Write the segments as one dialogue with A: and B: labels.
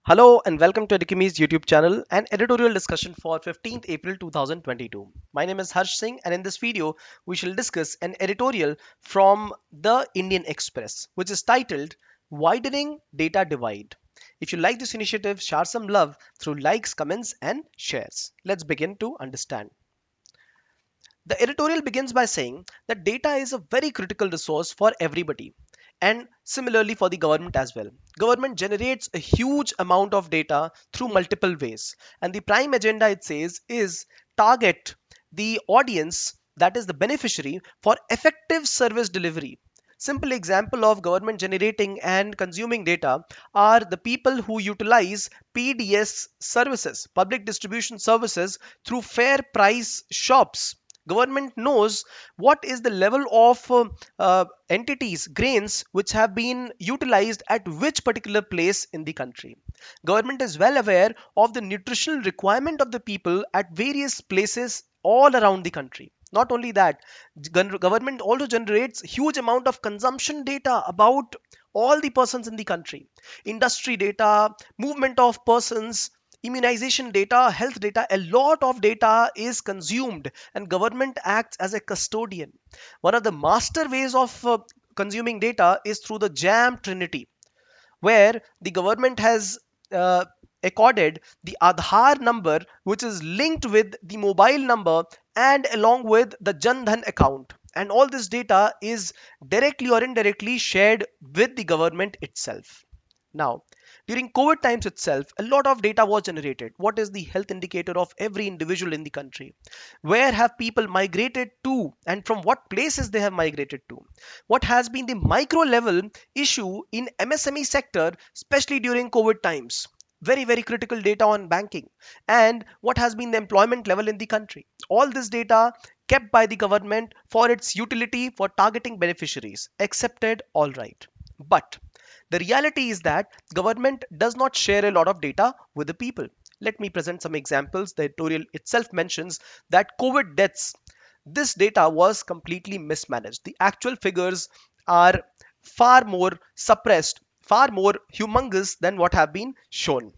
A: Hello and welcome to Edukemy's YouTube channel and editorial discussion for 15th April 2022. My name is Harsh Singh and in this video we shall discuss an editorial from the Indian Express which is titled Widening Data Divide. If you like this initiative, share some love through likes, comments and shares. Let's begin to understand. The editorial begins by saying that data is a very critical resource for everybody and similarly for the government as well. Government generates a huge amount of data through multiple ways, and the prime agenda, it says, is target the audience, that is the beneficiary, for effective service delivery. Simple example of government generating and consuming data are the people who utilize PDS services, public distribution services, through fair price shops. Government knows what is the level of entities, grains, which have been utilized at which particular place in the country. Government is well aware of the nutritional requirement of the people at various places all around the country. Not only that, government also generates huge amount of consumption data about all the persons in the country, industry data, movement of persons, immunization data, health data. A lot of data is consumed and government acts as a custodian. One of the master ways of consuming data is through the jam trinity, where the government has uh, accorded the Aadhaar number, which is linked with the mobile number and along with the Jan Dhan account. And all this data is directly or indirectly shared with the government itself. Now, during COVID times itself, a lot of data was generated. What is the health indicator of every individual in the country? Where have people migrated to and from what places they have migrated to? What has been the micro level issue in MSME sector, especially during COVID times? Very, very critical data on banking. And what has been the employment level in the country? All this data kept by the government for its utility for targeting beneficiaries. Accepted, all right. But the reality is that government does not share a lot of data with the people. Let me present some examples. The editorial itself mentions that COVID deaths, this data was completely mismanaged. The actual figures are far more suppressed, far more humongous than what have been shown.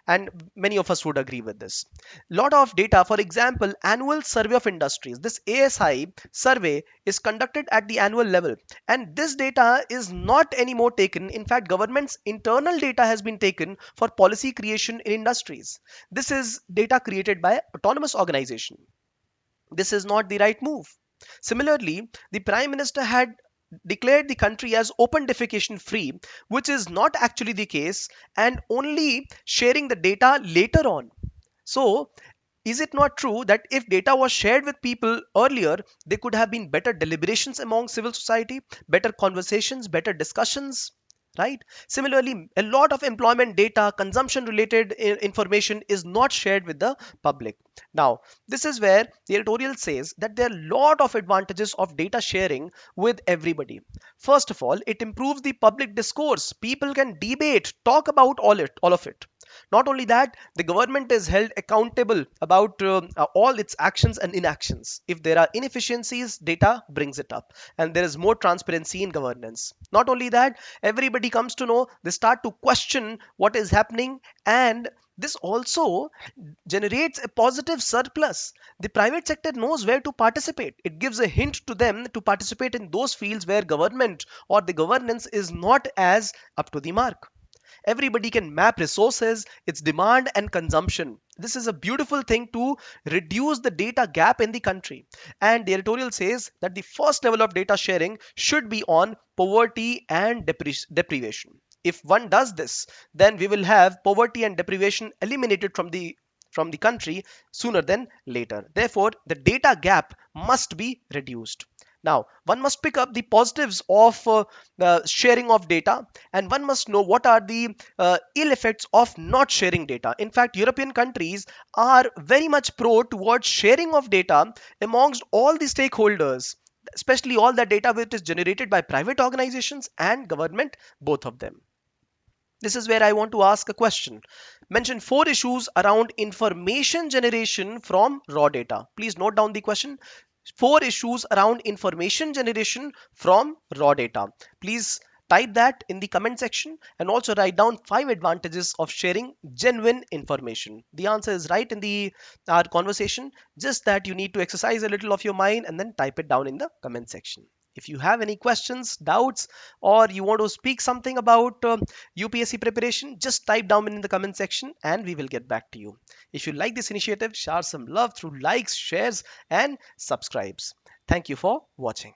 A: And many of us would agree with this. Lot of data, for example, annual survey of industries. This ASI survey is conducted at the annual level, and this data is not anymore taken. In fact, government's internal data has been taken for policy creation in industries. This is data created by autonomous organization. This is not the right move. Similarly, the Prime Minister had declared the country as open defecation free, which is not actually the case, and only sharing the data later on. So, is it not true that if data was shared with people earlier, there could have been better deliberations among civil society, better conversations, better discussions? Right? Similarly, a lot of employment data, consumption related information is not shared with the public. Now, this is where the editorial says that there are a lot of advantages of data sharing with everybody. First of all, it improves the public discourse. People can debate, talk about all of it. Not only that, the government is held accountable about all its actions and inactions. If there are inefficiencies, data brings it up, and there is more transparency in governance. Not only that, everybody comes to know, they start to question what is happening, and this also generates a positive surplus. The private sector knows where to participate. It gives a hint to them to participate in those fields where government or the governance is not as up to the mark. Everybody can map resources, its demand and consumption. This is a beautiful thing to reduce the data gap in the country. And the editorial says that the first level of data sharing should be on poverty and deprivation. If one does this, then we will have poverty and deprivation eliminated from the country sooner than later. Therefore, the data gap must be reduced. Now, one must pick up the positives of the sharing of data, and one must know what are the ill effects of not sharing data. In fact, European countries are very much pro towards sharing of data amongst all the stakeholders, especially all the data which is generated by private organizations and government, both of them. This is where I want to ask a question. Mention four issues around information generation from raw data. Please note down the question. Four issues around information generation from raw data. Please type that in the comment section and also write down 5 advantages of sharing genuine information. The answer is right in the our conversation, just that you need to exercise a little of your mind and then type it down in the comment section. If you have any questions, doubts, or you want to speak something about UPSC preparation, just type down in the comment section and we will get back to you. If you like this initiative, share some love through likes, shares, and subscribes. Thank you for watching.